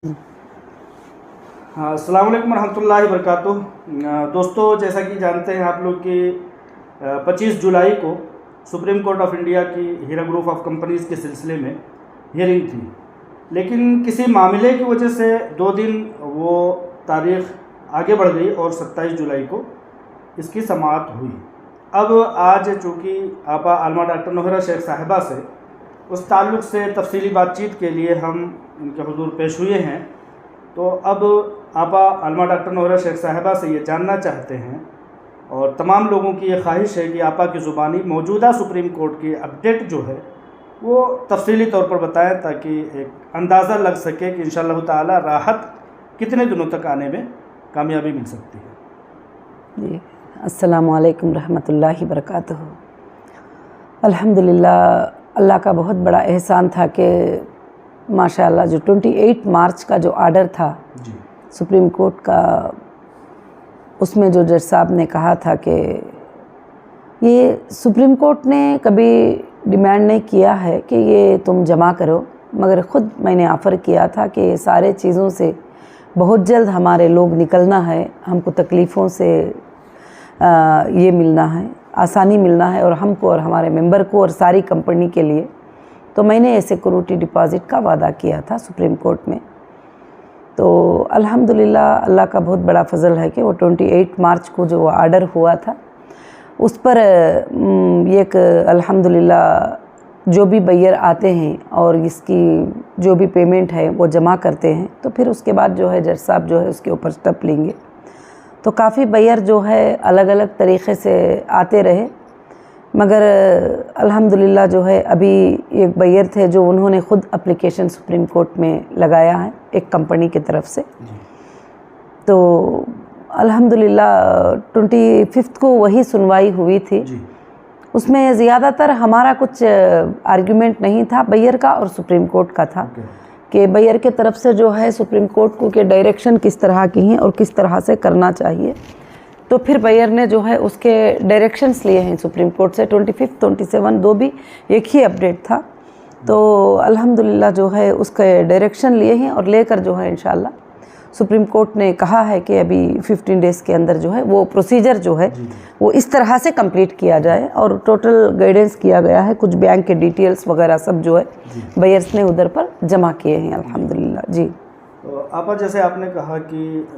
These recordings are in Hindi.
हाँ, अस्सलाम वालेकुम रहमतुल्लाहि वबरकातुह। दोस्तों, जैसा कि जानते हैं आप लोग कि 25 जुलाई को सुप्रीम कोर्ट ऑफ इंडिया की हीरा ग्रुप ऑफ कंपनीज़ के सिलसिले में हियरिंग थी, लेकिन किसी मामले की वजह से 2 दिन वो तारीख़ आगे बढ़ गई और 27 जुलाई को इसकी समाअत हुई। अब आज चूँकि आपा आलमा डॉक्टर नोहरा शेख साहिबा से उस ताल्लुक़ से तफसीली बातचीत के लिए हम उनके हुजूर पेश हुए हैं, तो अब आपा आलमा डॉक्टर नोहरा शेख साहिबा से ये जानना चाहते हैं और तमाम लोगों की ये ख्वाहिश है कि आपा की ज़ुबानी मौजूदा सुप्रीम कोर्ट की अपडेट जो है वो तफसीली तौर पर बताएं, ताकि एक अंदाज़ा लग सके कि इंशाअल्लाह ताला राहत कितने दिनों तक आने में कामयाबी मिल सकती है। जी, अस्सलामु अलैकुम रहमतुल्लाहि बरकातुहू। अल्हम्दुलिल्लाह, अल्लाह का बहुत बड़ा एहसान था कि माशाअल्लाह जो 28 मार्च का जो आर्डर था जी, सुप्रीम कोर्ट का, उसमें जो जज साहब ने कहा था कि ये सुप्रीम कोर्ट ने कभी डिमांड नहीं किया है कि ये तुम जमा करो, मगर ख़ुद मैंने ऑफ़र किया था कि ये सारे चीज़ों से बहुत जल्द हमारे लोग निकलना है, हमको तकलीफ़ों से ये मिलना है, आसानी मिलना है, और हमको और हमारे मेंबर को और सारी कंपनी के लिए। तो मैंने सिक्योरिटी डिपॉज़िट का वादा किया था सुप्रीम कोर्ट में। तो अल्हम्दुलिल्लाह, अल्लाह का बहुत बड़ा फ़ज़ल है कि वो 28 मार्च को जो आर्डर हुआ था उस पर एक अल्हम्दुलिल्लाह जो भी बायर आते हैं और इसकी जो भी पेमेंट है वो जमा करते हैं, तो फिर उसके बाद जो है जज साहब जो है उसके ऊपर स्टेप लेंगे। तो काफ़ी बायर जो है अलग अलग तरीक़े से आते रहे, मगर अल्हम्दुलिल्लाह जो है अभी एक बायर थे जो उन्होंने ख़ुद एप्लीकेशन सुप्रीम कोर्ट में लगाया है एक कंपनी की तरफ से। तो अल्हम्दुलिल्लाह 25 को वही सुनवाई हुई थी। उसमें ज़्यादातर हमारा कुछ आर्ग्यूमेंट नहीं था, बायर का और सुप्रीम कोर्ट का था कि बायर के तरफ से जो है सुप्रीम कोर्ट को कि डायरेक्शन किस तरह की हैं और किस तरह से करना चाहिए। तो फिर बायर ने जो है उसके डायरेक्शंस लिए हैं सुप्रीम कोर्ट से। 25, 27 दो भी एक ही अपडेट था। तो अल्हम्दुलिल्लाह जो है उसके डायरेक्शन लिए हैं और लेकर जो है इंशाअल्लाह सुप्रीम कोर्ट ने कहा है कि अभी 15 डेज़ के अंदर जो है वो प्रोसीजर जो है वो इस तरह से कंप्लीट किया जाए, और टोटल गाइडेंस किया गया है। कुछ बैंक के डिटेल्स वगैरह सब जो है बायर्स ने उधर पर जमा किए हैं अल्हम्दुलिल्लाह। जी, तो आपा जैसे आपने कहा कि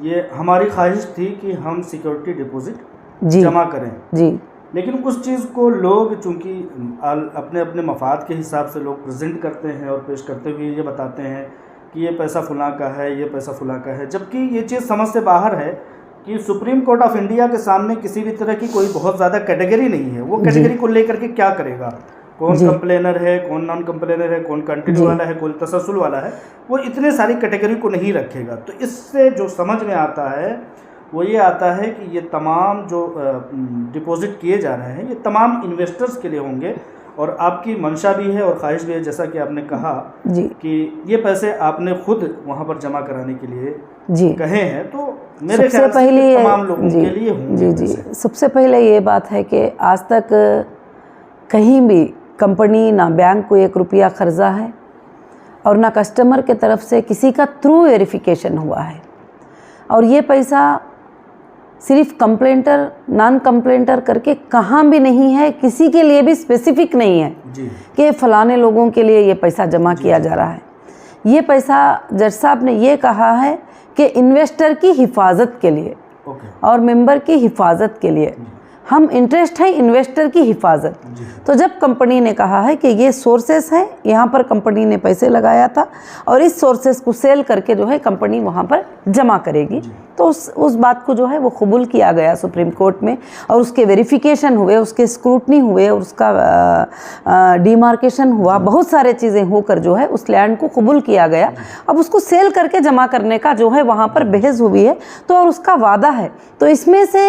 ये हमारी ख्वाहिश थी कि हम सिक्योरिटी डिपॉजिट जमा करें जी, लेकिन उस चीज़ को लोग चूँकि अपने अपने मफाद के हिसाब से लोग प्रेजेंट करते हैं और पेश करते हुए ये बताते हैं कि ये पैसा फ़लाँ का है, ये पैसा फ़लाँ का है, जबकि ये चीज़ समझ से बाहर है कि सुप्रीम कोर्ट ऑफ इंडिया के सामने किसी भी तरह की कोई बहुत ज़्यादा कैटेगरी नहीं है। वो कैटेगरी को लेकर के क्या करेगा, कौन कंप्लेनर है, कौन नॉन कंप्लेनर है, कौन कंटिन्यू वाला है, कौन तसलसल वाला है, वो इतने सारी कैटेगरी को नहीं रखेगा। तो इससे जो समझ में आता है वो ये आता है कि ये तमाम जो डिपॉज़िट किए जा रहे हैं ये तमाम इन्वेस्टर्स के लिए होंगे, और आपकी मंशा भी है और ख्वाहिश भी है, जैसा कि आपने कहा कि ये पैसे आपने खुद वहाँ पर जमा कराने के लिए कहे हैं। तो मेरे ख्याल से तमाम लोगों के लिए होंगे। जी, सबसे पहले ये बात है कि आज तक कहीं भी कंपनी ना बैंक को 1 रुपया कर्जा है और ना कस्टमर के तरफ से किसी का थ्रू वेरिफिकेशन हुआ है, और ये पैसा सिर्फ कंप्लेंटर नॉन कंप्लेंटर करके कहाँ भी नहीं है, किसी के लिए भी स्पेसिफिक नहीं है कि फ़लाने लोगों के लिए ये पैसा जमा किया जा रहा है। ये पैसा जज साहब ने ये कहा है कि इन्वेस्टर की हिफाजत के लिए और मेंबर की हिफाजत के लिए, हम इंटरेस्ट है इन्वेस्टर की हिफाजत। तो जब कंपनी ने कहा है कि ये सोर्सेस हैं, यहाँ पर कंपनी ने पैसे लगाया था और इस सोर्सेस को सेल करके जो है कंपनी वहाँ पर जमा करेगी, तो उस बात को जो है वो कबूल किया गया सुप्रीम कोर्ट में, और उसके वेरिफिकेशन हुए, उसके स्क्रूटनी हुए, और उसका डिमार्केशन हुआ, बहुत सारे चीज़ें होकर जो है उस लैंड को कबूल किया गया। अब उसको सेल करके जमा करने का जो है वहाँ पर बहस हुई है, तो और उसका वादा है। तो इसमें से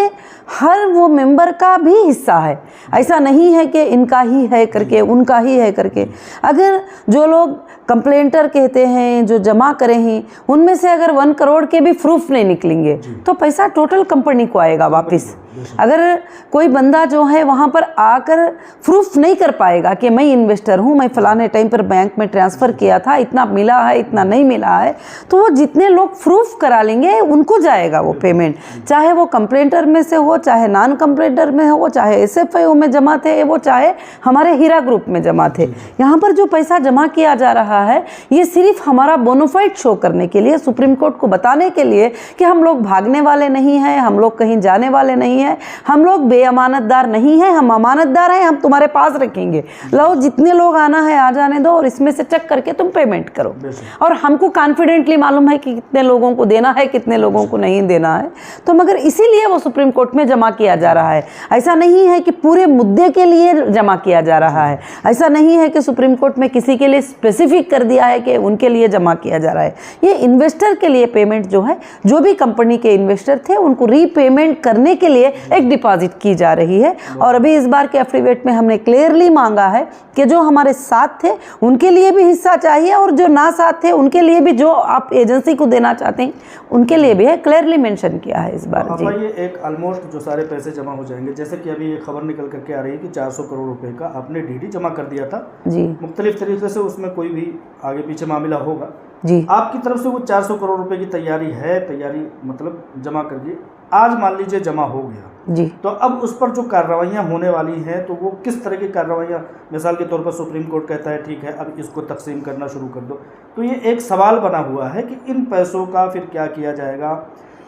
हर वो मेंबर का भी हिस्सा है, ऐसा नहीं है कि इनका ही है करके उनका ही है करके। अगर जो लोग कंप्लेंटर कहते हैं जो जमा करे हैं, उनमें से अगर 1 करोड़ के भी प्रूफ नहीं निकलेंगे तो पैसा टोटल कंपनी को आएगा वापस। अगर कोई बंदा जो है वहाँ पर आकर प्रूफ नहीं कर पाएगा कि मैं इन्वेस्टर हूँ, मैं फ़लाने टाइम पर बैंक में ट्रांसफ़र किया था, इतना मिला है, इतना नहीं मिला है, तो वो जितने लोग प्रूफ करा लेंगे उनको जाएगा वो पेमेंट, चाहे वो कंप्लेंटर में से हो, चाहे नॉन कंप्लेंटर में हो, चाहे SFIO में जमा थे वो, चाहे हमारे हीरा ग्रुप में जमा थे। यहाँ पर जो पैसा जमा किया जा रहा है ये सिर्फ हमारा बोनोफाइड शो करने के लिए, सुप्रीम कोर्ट को बताने के लिए कि हम लोग भागने वाले नहीं हैं, हम लोग कहीं जाने वाले नहीं हैं, हम लोग बेअमानतदार नहीं हैं, हम अमानतदार हैं, हम तुम्हारे पास रखेंगे, लो जितने लोग आना है आ जाने दो और इसमें से चेक करके तुम पेमेंट करो। और हमको कॉन्फिडेंटली मालूम है कि कितने लोगों को देना है, कितने लोगों को नहीं देना है, तो मगर इसीलिए वो सुप्रीम कोर्ट में जमा किया जा रहा है। ऐसा नहीं है कि पूरे मुद्दे के लिए जमा किया जा रहा है, ऐसा नहीं है कि सुप्रीम कोर्ट में किसी के लिए स्पेसिफिक कर दिया है कि उनके लिए जमा किया जा रहा है। ये इन्वेस्टर के लिए पेमेंट जो है, जो भी कंपनी के इन्वेस्टर थे उनको रीपेमेंट करने के लिए एक डिपॉजिट की जा रही है। और अभी इस बार के एफिडेविट में हमने क्लियरली मांगा है कि जो हमारे साथ थे उनके लिए भी हिस्सा चाहिए और जो ना साथ थे उनके लिए भी, जो आप एजेंसी को देना चाहते हैं उनके लिए भी है, क्लियरली मेंशन किया है इस बार। जी, ये एक ऑलमोस्ट जो सारे पैसे जमा हो जाएंगे, जैसे कि अभी ये खबर निकल करके आ रही है कि 400 करोड़ रुपए का आपने DD जमा कर दिया था जी, मुख्तलिफ तरीके से, उसमें कोई भी आगे पीछे मामला होगा जी, आपकी तरफ से वो 400 करोड़ रुपए की तैयारी है, तैयारी मतलब जमा कर दिए, आज मान लीजिए जमा हो गया जी, तो अब उस पर जो कार्रवाइयाँ होने वाली हैं तो वो किस तरह की कार्रवाइयाँ, मिसाल के तौर पर सुप्रीम कोर्ट कहता है ठीक है अब इसको तकसीम करना शुरू कर दो, तो ये एक सवाल बना हुआ है कि इन पैसों का फिर क्या किया जाएगा,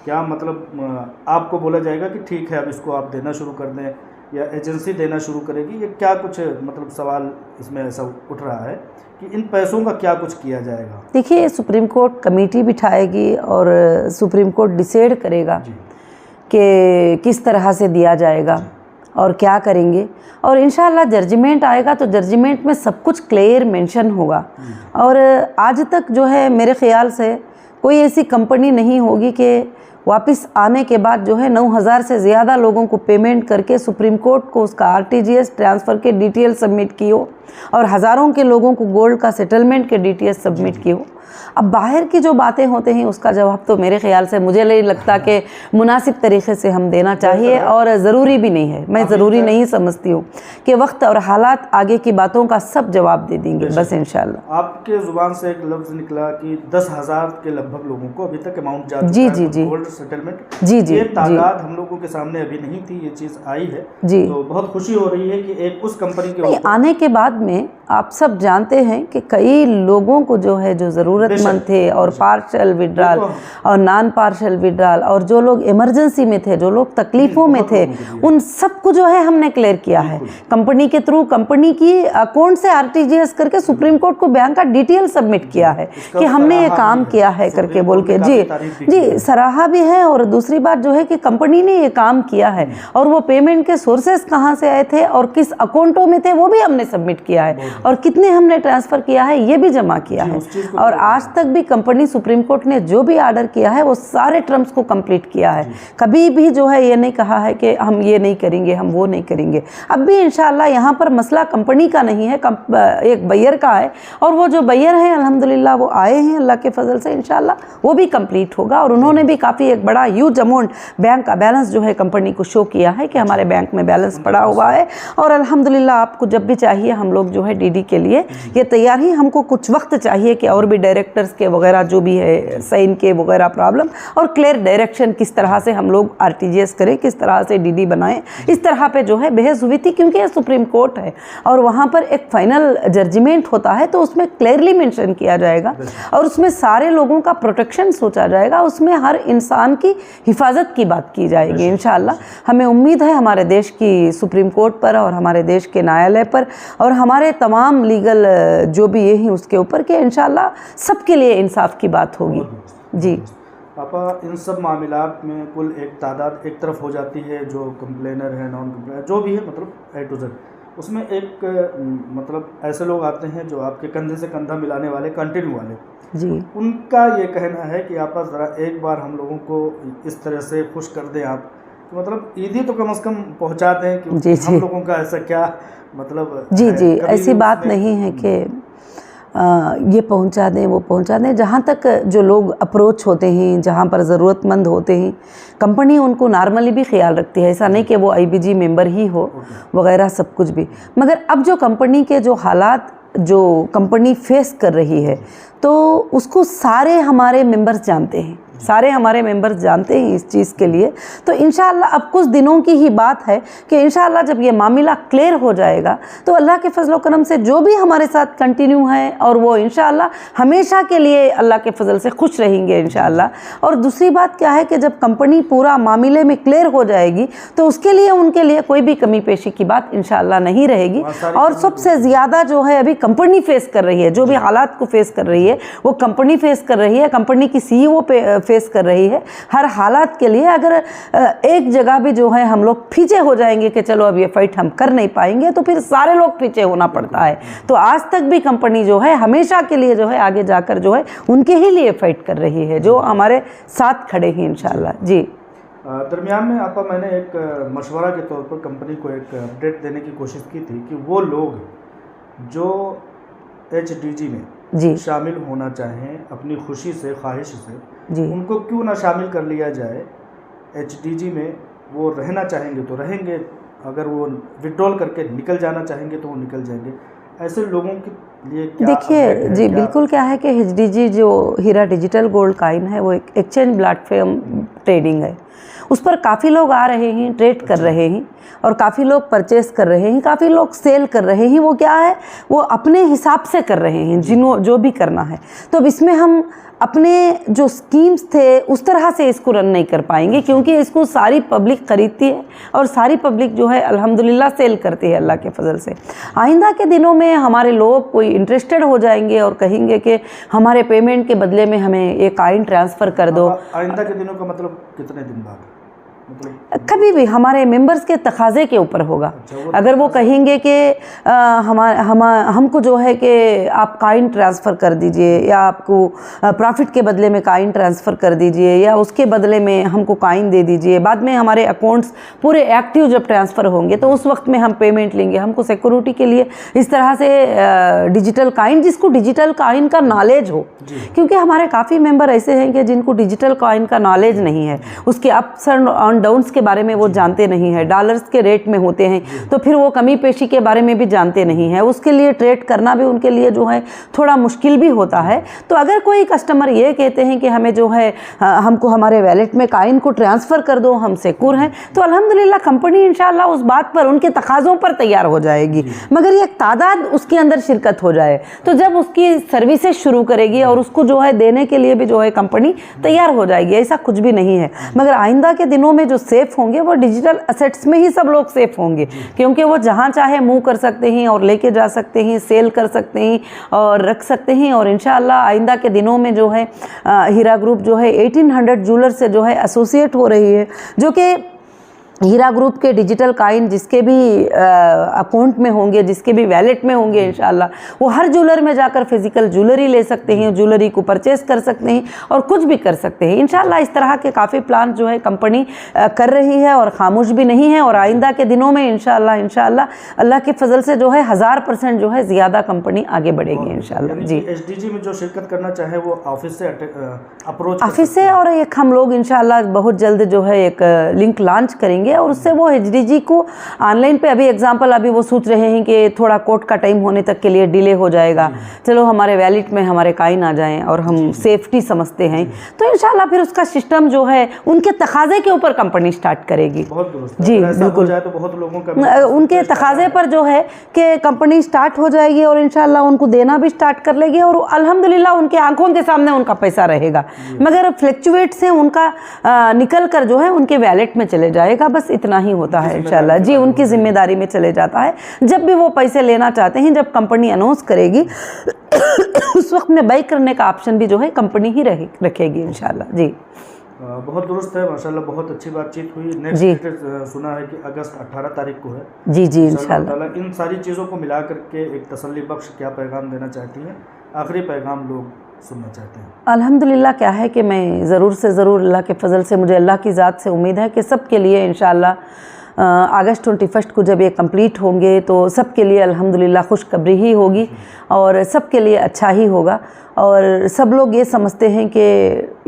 क्या मतलब आपको बोला जाएगा कि ठीक है अब इसको आप देना शुरू कर दें या एजेंसी देना शुरू करेगी, ये क्या कुछ मतलब सवाल इसमें ऐसा उठ रहा है कि इन पैसों का क्या कुछ किया जाएगा? देखिए, सुप्रीम कोर्ट कमेटी बिठाएगी और सुप्रीम कोर्ट डिसाइड करेगा कि किस तरह से दिया जाएगा और क्या करेंगे, और इंशाल्लाह जजमेंट आएगा तो जजमेंट में सब कुछ क्लियर मेंशन होगा। और आज तक जो है मेरे ख्याल से कोई ऐसी कंपनी नहीं होगी कि वापस आने के बाद जो है 9,000 से ज़्यादा लोगों को पेमेंट करके सुप्रीम कोर्ट को उसका RTGS ट्रांसफ़र के डिटेल सबमिट की हो और हज़ारों के लोगों को गोल्ड का सेटलमेंट के डिटेल्स सबमिट की हो। अब बाहर की जो बातें होते हैं उसका जवाब तो मेरे ख्याल से मुझे नहीं लगता कि मुनासिब तरीक़े से हम देना चाहिए और ज़रूरी भी नहीं है। मैं ज़रूरी नहीं समझती हूँ कि वक्त और हालात आगे की बातों का सब जवाब दे देंगे बस इंशाल्लाह। आपके ज़ुबान से एक लफ्ज़ निकला कि 10,000 के लगभग लोगों को अभी तक अमाउंट जा चुका जी है जी जी गोल्ड सेटलमेंट। जी जी ये तादाद हम लोगों के सामने अभी नहीं थी, ये चीज़ आई है जी, तो बहुत खुशी हो रही है कि एक उस कंपनी के आने के बाद में आप सब जानते हैं कि कई लोगों को जो है जो ज़रूरतमंद थे और पार्शल विड्रॉल और नॉन पार्शल विड्रॉल और जो लोग इमरजेंसी में थे, जो लोग तकलीफ़ों में थे, उन सबको जो है हमने क्लियर किया है कंपनी के थ्रू। कंपनी की अकाउंट से RTGS करके सुप्रीम कोर्ट को बैंक का डिटेल सबमिट किया है कि हमने ये काम किया है करके बोल के। जी जी, सराहा भी है। और दूसरी बात जो है कि कंपनी ने ये काम किया है और वो पेमेंट के सोर्सेस कहाँ से आए थे और किस अकाउंटों में थे वो भी हमने सबमिट किया है और कितने हमने ट्रांसफ़र किया है ये भी जमा किया है। और आज तक भी कंपनी सुप्रीम कोर्ट ने जो भी ऑर्डर किया है वो सारे टर्म्स को कंप्लीट किया है। कभी भी जो है ये नहीं कहा है कि हम ये नहीं करेंगे, हम वो नहीं करेंगे। अब भी इंशाल्लाह यहाँ पर मसला कंपनी का नहीं है, एक बैयर का है और वो जो बैयर हैं अल्हम्दुलिल्लाह वो आए हैं अल्लाह के फजल से, इंशाल्लाह वो भी कंप्लीट होगा। और उन्होंने भी काफ़ी एक बड़ा ह्यूज अमाउंट बैंक का बैलेंस जो है कंपनी को शो किया है कि हमारे बैंक में बैलेंस पड़ा हुआ है। और अल्हम्दुलिल्लाह आपको जब भी चाहिए हम लोग जो है DD के लिए ये तैयार ही, हमको कुछ वक्त चाहिए कि और भी डायरेक्टर्स के वगैरह जो भी है साइन के वगैरह प्रॉब्लम और क्लियर डायरेक्शन किस तरह से हम लोग RTGS करें, किस तरह से DD बनाएं, इस तरह पे जो है बहस हुई थी क्योंकि ये सुप्रीम कोर्ट है और वहाँ पर एक फाइनल जजमेंट होता है तो उसमें क्लियरली मेंशन किया जाएगा और उसमें सारे लोगों का प्रोटेक्शन सोचा जाएगा, उसमें हर इंसान की हिफाजत की बात की जाएगी इंशाल्लाह। हमें उम्मीद है हमारे देश की सुप्रीम कोर्ट पर और हमारे देश के न्यायालय पर और हमारे तमाम लीगल जो भी ये हैं उसके ऊपर कि इंशाल्लाह सबके लिए इंसाफ की बात होगी। जी पापा, इन सब मामलात में कुल एक तादाद एक तरफ हो जाती है जो कंप्लेनर है, नॉन कंप्लेनर जो भी है, मतलब A to Z, उसमें एक मतलब ऐसे लोग आते हैं जो आपके कंधे से कंधा मिलाने वाले, कंटिन्यू वाले जी, उनका ये कहना है कि आप ज़रा एक बार हम लोगों को इस तरह से खुश कर दें आप, तो मतलब ईदी तो कम से कम पहुंचा दें कि जी, हम लोगों का ऐसा क्या मतलब जी जी, ऐसी बात नहीं है कि ये पहुंचा दें वो पहुंचा दें। जहाँ तक जो लोग अप्रोच होते हैं, जहाँ पर ज़रूरतमंद होते हैं, कंपनी उनको नॉर्मली भी ख्याल रखती है। ऐसा नहीं कि वो IBG मेंबर ही हो वगैरह सब कुछ भी। मगर अब जो कंपनी के जो हालात जो कंपनी फेस कर रही है, तो उसको सारे हमारे मेंबर्स जानते हैं, सारे हमारे मेंबर्स जानते हैं इस चीज़ के लिए। तो इंशाअल्लाह अब कुछ दिनों की ही बात है कि इंशाअल्लाह जब ये मामला क्लियर हो जाएगा तो अल्लाह के फजल व करम से जो भी हमारे साथ कंटिन्यू है, और वो इंशाअल्लाह हमेशा के लिए अल्लाह के फजल से खुश रहेंगे इंशाअल्लाह। और दूसरी बात क्या है कि जब कंपनी पूरा मामले में क्लियर हो जाएगी तो उसके लिए उनके लिए कोई भी कमी पेशी की बात इंशाअल्लाह नहीं रहेगी। और सबसे ज़्यादा जो है अभी कंपनी फेस कर रही है, जो भी हालात को फेस कर रही है वो कंपनी फेस कर रही है, कंपनी की CEO पे फेस कर रही है। हर हालात के लिए अगर एक जगह भी जो है हम लोग पीछे हो जाएंगे कि चलो अब ये फाइट हम कर नहीं पाएंगे, तो फिर सारे लोग पीछे होना पड़ता है। तो आज तक भी कंपनी जो है हमेशा के लिए जो है आगे जाकर जो है उनके ही लिए फाइट कर रही है, जो हमारे साथ खड़े हैं इंशाल्लाह। जी, दरमियान में आपका मैंने एक मशवरा के तौर पर कंपनी को एक अपडेट देने की कोशिश की थी कि वो लोग जो HDG में जी, शामिल होना चाहें अपनी खुशी से, ख्वाहिश से, जी, उनको क्यों ना शामिल कर लिया जाए HDG में। वो रहना चाहेंगे तो रहेंगे, अगर वो विड्रॉल करके निकल जाना चाहेंगे तो वो निकल जाएंगे। ऐसे लोगों के लिए क्या देखिए अपडेट है, जी, क्या? बिल्कुल क्या है कि HDG जो हीरा डिजिटल गोल्ड कॉइन है वो एक एक्सचेंज प्लेटफॉर्म ट्रेडिंग है। उस पर काफ़ी लोग आ रहे हैं, ट्रेड कर रहे हैं, और काफ़ी लोग परचेस कर रहे हैं, काफ़ी लोग सेल कर रहे हैं। वो क्या है, वो अपने हिसाब से कर रहे हैं, जो भी करना है। तो अब इसमें हम अपने जो स्कीम्स थे उस तरह से इसको रन नहीं कर पाएंगे, क्योंकि इसको सारी पब्लिक ख़रीदती है और सारी पब्लिक जो है अल्हम्दुलिल्लाह सेल करती है अल्लाह के फजल से। आइंदा के दिनों में हमारे लोग कोई इंटरेस्टेड हो जाएंगे और कहेंगे कि हमारे पेमेंट के बदले में हमें एक कॉइन ट्रांसफ़र कर दो। आइंदा के दिनों का मतलब कितने दिन बाद? मतलब कभी भी हमारे मेंबर्स के तकाजे के ऊपर होगा। अगर वो कहेंगे कि हमको जो है कि आप कॉइन ट्रांसफ़र कर दीजिए, या आपको प्रॉफिट के बदले में कॉइन ट्रांसफ़र कर दीजिए, या उसके बदले में हमको कॉइन दे दीजिए, बाद में हमारे अकाउंट्स पूरे एक्टिव जब ट्रांसफ़र होंगे तो उस वक्त में हम पेमेंट लेंगे। हमको सिक्योरिटी के लिए इस तरह से डिजिटल कॉइन, जिसको डिजिटल कॉइन का नॉलेज हो, क्योंकि हमारे काफ़ी मेंबर ऐसे हैं कि जिनको डिजिटल कॉइन का नॉलेज नहीं है, उसके अप्स एंड डाउन्स के बारे में वो जानते नहीं है, डॉलर्स के रेट में होते हैं तो फिर वो कमी पेशी के बारे में भी जानते नहीं है, उसके लिए ट्रेड करना भी उनके लिए जो है थोड़ा मुश्किल भी होता है। तो अगर कोई कस्टमर ये कहते हैं कि हमें जो है हमको हमारे वैलेट में कॉइन को ट्रांसफ़र कर दो, हम सिक्योर हैं, तो अल्हम्दुलिल्लाह कंपनी इंशाल्लाह उस बात पर, उनके तकाज़ों पर तैयार हो जाएगी। मगर ये तादाद उसके अंदर शिरकत हो जाए, तो जब उसकी सर्विसेज शुरू करेगी और उसको जो है देने के लिए भी जो है कंपनी तैयार हो जाएगी। ऐसा कुछ भी नहीं है। मगर आइंदा के दिनों में जो सेफ़ होंगे वो डिजिटल असेट्स में ही सब लोग सेफ़ होंगे, क्योंकि वो जहाँ चाहे मूव कर सकते हैं और लेके जा सकते हैं, सेल कर सकते हैं और रख सकते हैं। और इंशाअल्लाह आइंदा के दिनों में जो है हीरा ग्रुप जो है 1800 ज्वेलर से जो है एसोसिएट हो रही है, जो कि हीरा ग्रुप के डिजिटल कॉइन जिसके भी अकाउंट में होंगे, जिसके भी वैलेट में होंगे, इंशाल्लाह वो हर ज्वेलर में जाकर फिजिकल ज्वेलरी ले सकते हैं, ज्वेलरी को परचेस कर सकते हैं और कुछ भी कर सकते हैं। इंशाल्लाह इस तरह के काफ़ी प्लान जो है कंपनी कर रही है और खामोश भी नहीं है। और आइंदा के दिनों में इंशाल्लाह अल्लाह के फजल से जो है 1000% जो है ज़्यादा कंपनी आगे बढ़ेगी इंशाल्लाह। जी, HDG में जो शिरकत करना चाहे वो ऑफिस से अप्रोच ऑफिस से, और एक हम लोग इंशाल्लाह बहुत जल्द जो है एक लिंक लॉन्च करेंगे और उससे वो HDG को ऑनलाइन पे, अभी एग्जांपल अभी वो सोच रहे हैं कि थोड़ा कोर्ट का टाइम होने तक के लिए डिले हो जाएगा, चलो हमारे वैलेट में हमारे कॉइन आ जाएं और हम सेफ्टी समझते हैं, तो इंशाल्लाह फिर उसका सिस्टम जो है उनके तकाजे के ऊपर कंपनी स्टार्ट करेगी। जी बिल्कुल, तो बहुत लोगों का उनके तकाजे पर जो है कि कंपनी स्टार्ट हो जाएगी और इंशाल्लाह उनको देना भी स्टार्ट कर लेगी और अल्हम्दुलिल्लाह उनके आंखों के सामने उनका पैसा रहेगा। मगर फ्लक्चुएट से उनका निकल कर जो है उनके वैलेट में चले जाएगा, बस इतना ही होता है इंशाल्लाह। जी, उनकी जिम्मेदारी में चले जाता है। जब भी वो पैसे लेना चाहते हैं, जब कंपनी अनाउंस करेगी उस वक्त में बाई करने का ऑप्शन भी जो है कंपनी ही रखेगी इंशाल्लाह। जी, बहुत दुरुस्त है माशाल्लाह, बहुत अच्छी बातचीत हुई। नेक्स्ट सुना है कि अगस्त 18 तारीख को है। जी जी इंशाल्लाह। इन सारी चीज़ों को मिला करके एक तसल्ली बख्श क्या पैगाम देना चाहती हैं, आखिरी पैगाम लोग सुनना चाहते हैं? अल्हम्दुलिल्लाह क्या है कि मैं ज़रूर से ज़रूर अल्लाह के फ़ज़ल से, मुझे अल्लाह की ज़ात से उम्मीद है कि सब के लिए इंशाल्लाह अगस्त 21 को जब ये कंप्लीट होंगे तो सबके लिए अल्हम्दुलिल्लाह खुशखबरी ही होगी और सबके लिए अच्छा ही होगा। और सब लोग ये समझते हैं कि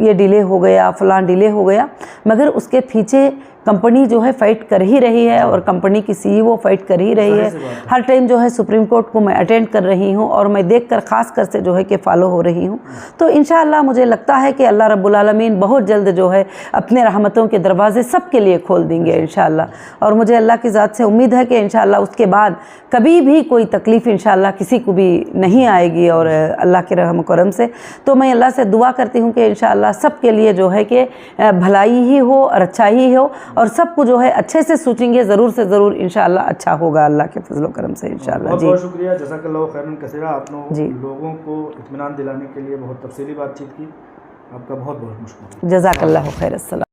ये डिले हो गया, फ़लाँ डिले हो गया, मगर उसके पीछे कंपनी जो है फ़ाइट कर ही रही है और कंपनी की सीईओ फ़ाइट कर ही रही है। हर टाइम जो है सुप्रीम कोर्ट को मैं अटेंड कर रही हूँ और मैं देखकर ख़ास कर से जो है कि फ़ॉलो हो रही हूँ। तो इंशाअल्लाह मुझे लगता है कि अल्लाह रब्बुल आलमीन बहुत जल्द जो है अपने रहमतों के दरवाज़े सबके लिए खोल देंगे इंशाअल्लाह। और मुझे अल्लाह की ज़ात से उम्मीद है कि इंशाअल्लाह उसके बाद कभी भी कोई तकलीफ़ इंशाअल्लाह किसी को भी नहीं आएगी और अल्लाह के रहम करम से। तो मैं अल्लाह से दुआ करती हूँ कि इंशाअल्लाह सबके लिए जो है कि भलाई ही हो और अच्छा ही हो और सबको जो है अच्छे से सोचेंगे ज़रूर से ज़रूर इंशाअल्लाह अच्छा होगा अल्लाह के फजल करम से इंशाअल्लाह। जी बहुत शुक्रिया, जज़ाकल्लाहु खैरन कसीरा। आपने लोगों को इत्मीनान दिलाने के लिए बहुत तफसीली बातचीत की, आपका बहुत बहुत शुक्रिया। जज़ाकल्लाहु खैर। अस्सलाम।